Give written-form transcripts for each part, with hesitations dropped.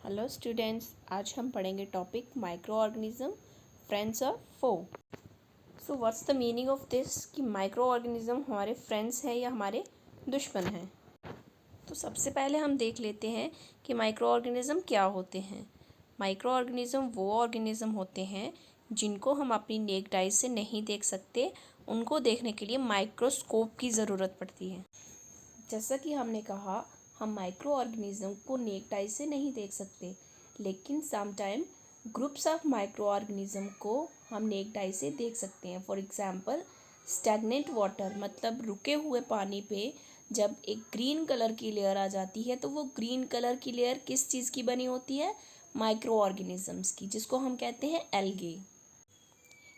Hello students, आज हम पढ़ेंगे टॉपिक माइक्रो ऑर्गेनिज्म फ्रेंड्स और foe. So what's the meaning of this कि माइक्रो ऑर्गेनिज्म हमारे फ्रेंड्स हैं या हमारे दुश्मन हैं। तो सबसे पहले हम देख लेते हैं कि माइक्रो ऑर्गेनिज्म क्या होते हैं। माइक्रो ऑर्गेनिज्म वो ऑर्गेनिज्म होते हैं जिनको हम अपनी नेक्ड आइज से नहीं देख सकते, उनको देखने के लिए माइक्रोस्कोप की ज़रूरत पड़ती है। जैसा कि हमने कहा, हम माइक्रो ऑर्गेनिज्म को नेक्ड आई से नहीं देख सकते, लेकिन sometime groups of micro organism को हम नेक्ड आई से देख सकते हैं। फॉर एग्जांपल स्टैग्नेंट वाटर, मतलब रुके हुए पानी पे जब एक ग्रीन कलर की लेयर आ जाती है तो वो ग्रीन कलर की लेयर किस चीज़ की बनी होती है? माइक्रो ऑर्गेनिजम्स की, जिसको हम कहते हैं एल्गे।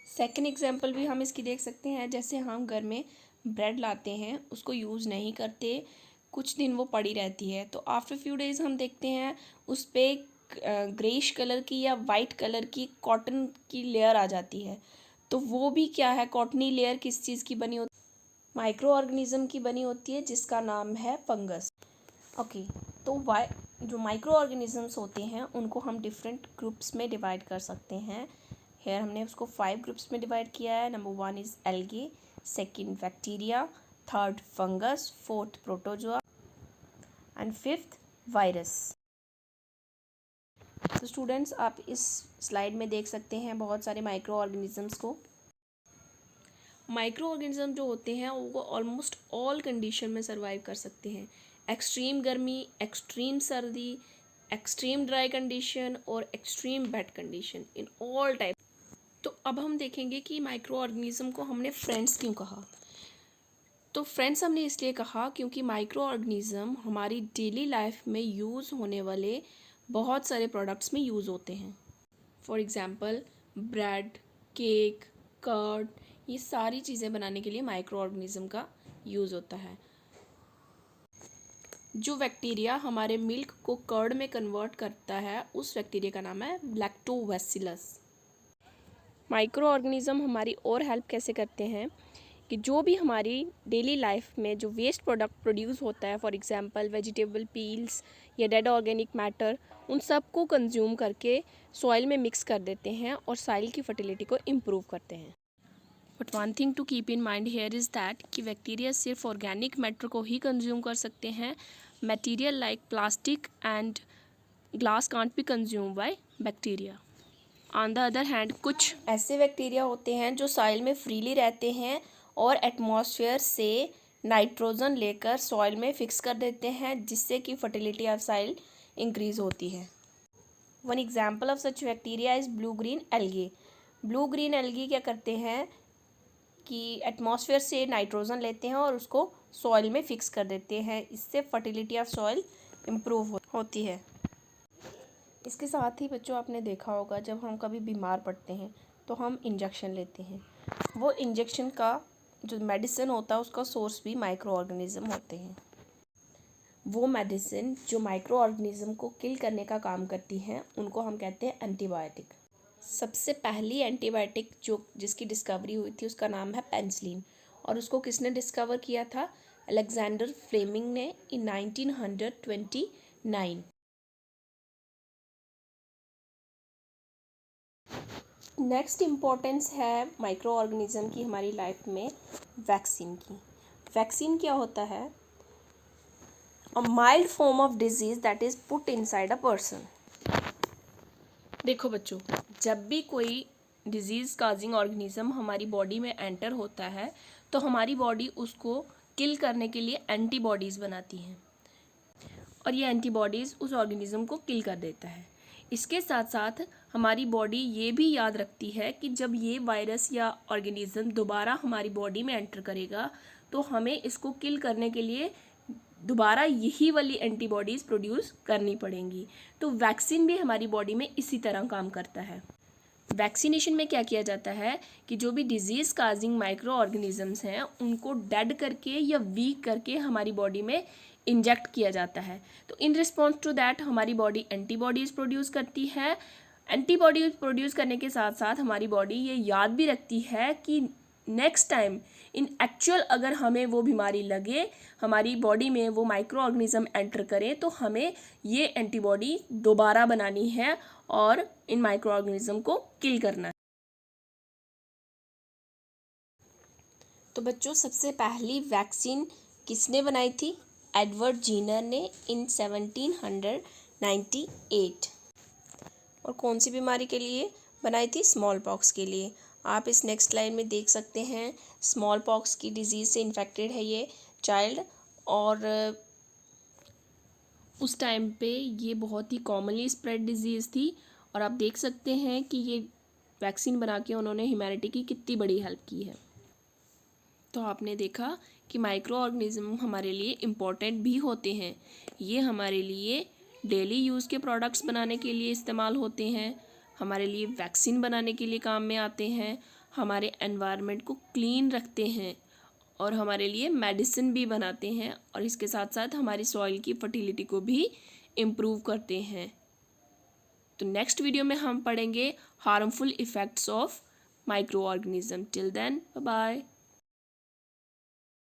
सेकेंड एग्जाम्पल भी हम इसकी देख सकते हैं। जैसे हम घर में ब्रेड लाते हैं, उसको यूज़ नहीं करते, कुछ दिन वो पड़ी रहती है, तो आफ्टर फ्यू डेज़ हम देखते हैं उस पर ग्रेइश कलर की या वाइट कलर की कॉटन की लेयर आ जाती है। तो वो भी क्या है? कॉटनी लेयर किस चीज़ की बनी होती है? माइक्रो ऑर्गेनिज्म की बनी होती है, जिसका नाम है फंगस। ओके, तो जो माइक्रो ऑर्गेनिजम्स होते हैं उनको हम डिफरेंट ग्रुप्स में डिवाइड कर सकते हैं। हेयर हमने उसको 5 ग्रुप्स में डिवाइड किया है। Number 1 is algae, second bacteria, third fungus, fourth protozoa and fifth virus. तो स्टूडेंट्स, आप इस स्लाइड में देख सकते हैं बहुत सारे माइक्रो ऑर्गेनिजम्स को। माइक्रो ऑर्गेनिज्म जो होते हैं वो ऑलमोस्ट ऑल कंडीशन में सर्वाइव कर सकते हैं। एक्सट्रीम गर्मी, एक्सट्रीम सर्दी, एक्सट्रीम ड्राई कंडीशन और extreme wait condition, in all type. तो अब हम देखेंगे कि माइक्रो ऑर्गेनिज्म को हमने फ्रेंड्स क्यों कहा। तो फ्रेंड्स हमने इसलिए कहा क्योंकि माइक्रो ऑर्गेनिज्म हमारी डेली लाइफ में यूज़ होने वाले बहुत सारे प्रोडक्ट्स में यूज़ होते हैं। For example bread, cake, curd, ये सारी चीज़ें बनाने के लिए माइक्रो ऑर्गेनिज्म का यूज़ होता है। जो बैक्टीरिया हमारे मिल्क को कर्ड में कन्वर्ट करता है, उस बैक्टीरिया का नाम है लैक्टोबैसिलस। माइक्रो ऑर्गेनिज्म हमारी और हेल्प कैसे करते हैं कि जो भी हमारी डेली लाइफ में जो वेस्ट प्रोडक्ट प्रोड्यूस होता है, फॉर एग्जांपल वेजिटेबल पील्स या डेड ऑर्गेनिक मैटर, उन सब को कंज्यूम करके सॉइल में मिक्स कर देते हैं और सॉइल की फर्टिलिटी को इम्प्रूव करते हैं। But one thing to keep in mind here is that कि बैक्टीरिया सिर्फ ऑर्गेनिक मैटर को ही कंज्यूम कर सकते हैं। Material like plastic and glass can't be consume by bacteria. On the other hand, कुछ ऐसे बैक्टीरिया होते हैं जो सॉइल में फ्रीली रहते हैं और एटमॉस्फेयर से नाइट्रोजन लेकर सॉइल में फिक्स कर देते हैं, जिससे कि फर्टिलिटी ऑफ सॉइल इंक्रीज होती है। One example of such bacteria is blue green algae. Blue green algae क्या करते हैं कि एटमॉस्फेयर से नाइट्रोजन लेते हैं और उसको सॉइल में फिक्स कर देते हैं। इससे फर्टिलिटी ऑफ सॉइल इम्प्रूव होती है। इसके साथ ही बच्चों, आपने देखा होगा जब हम कभी बीमार पड़ते हैं तो हम इंजेक्शन लेते हैं। वो इंजेक्शन का जो मेडिसिन होता है उसका सोर्स भी माइक्रो ऑर्गेनिज्म होते हैं। वो मेडिसिन जो माइक्रो ऑर्गेनिज्म को किल करने का काम करती हैं, उनको हम कहते हैं एंटीबायोटिक। सबसे पहली एंटीबायोटिक जिसकी डिस्कवरी हुई थी उसका नाम है पेनिसिलिन, और उसको किसने डिस्कवर किया था? अलेक्जेंडर फ्लेमिंग ने इन 1929। नेक्स्ट इम्पोर्टेंस है माइक्रो ऑर्गेनिज्म की हमारी लाइफ में वैक्सीन की। वैक्सीन क्या होता है? A mild form of disease that is put inside a person. देखो बच्चों, जब भी कोई डिजीज़ काजिंग ऑर्गेनिज्म हमारी बॉडी में एंटर होता है तो हमारी बॉडी उसको किल करने के लिए एंटीबॉडीज़ बनाती हैं, और ये एंटीबॉडीज़ उस ऑर्गेनिज्म को किल कर देता है। इसके साथ साथ हमारी बॉडी ये भी याद रखती है कि जब ये वायरस या ऑर्गेनिज्म दोबारा हमारी बॉडी में एंटर करेगा तो हमें इसको किल करने के लिए दोबारा यही वाली एंटीबॉडीज़ प्रोड्यूस करनी पड़ेंगी। तो वैक्सीन भी हमारी बॉडी में इसी तरह काम करता है। वैक्सीनेशन में क्या किया जाता है कि जो भी डिजीज़ काजिंग माइक्रो ऑर्गेनिजम्स हैं उनको डेड करके या वीक करके हमारी बॉडी में इंजेक्ट किया जाता है। तो इन रिस्पॉन्स टू दैट हमारी बॉडी एंटीबॉडीज़ प्रोड्यूस करती है। एंटीबॉडीज़ प्रोड्यूस करने के साथ साथ हमारी बॉडी ये याद भी रखती है कि नेक्स्ट टाइम इन एक्चुअल अगर हमें वो बीमारी लगे, हमारी बॉडी में वो माइक्रो ऑर्गेनिज्म एंटर करें, तो हमें ये एंटीबॉडी दोबारा बनानी है और इन माइक्रो ऑर्गेनिज्म को किल करना है। तो बच्चों, सबसे पहली वैक्सीन किसने बनाई थी? एडवर्ड जीनर ने इन 1798। और कौन सी बीमारी के लिए बनाई थी? स्मॉल पॉक्स के लिए। आप इस नेक्स्ट लाइन में देख सकते हैं, स्मॉल पॉक्स की डिजीज़ से इन्फेक्टेड है ये चाइल्ड, और उस टाइम पे ये बहुत ही कॉमनली स्प्रेड डिजीज़ थी। और आप देख सकते हैं कि ये वैक्सीन बना के उन्होंने ह्यूमैनिटी की कितनी बड़ी हेल्प की है। तो आपने देखा कि माइक्रो ऑर्गेनिज्म हमारे लिए इम्पॉर्टेंट भी होते हैं। ये हमारे लिए डेली यूज़ के प्रोडक्ट्स बनाने के लिए इस्तेमाल होते हैं, हमारे लिए वैक्सीन बनाने के लिए काम में आते हैं, हमारे एनवायरनमेंट को क्लीन रखते हैं, और हमारे लिए मेडिसिन भी बनाते हैं, और इसके साथ साथ हमारी सॉइल की फर्टिलिटी को भी इम्प्रूव करते हैं। तो नेक्स्ट वीडियो में हम पढ़ेंगे harmful effects of microorganism. Till then, bye bye.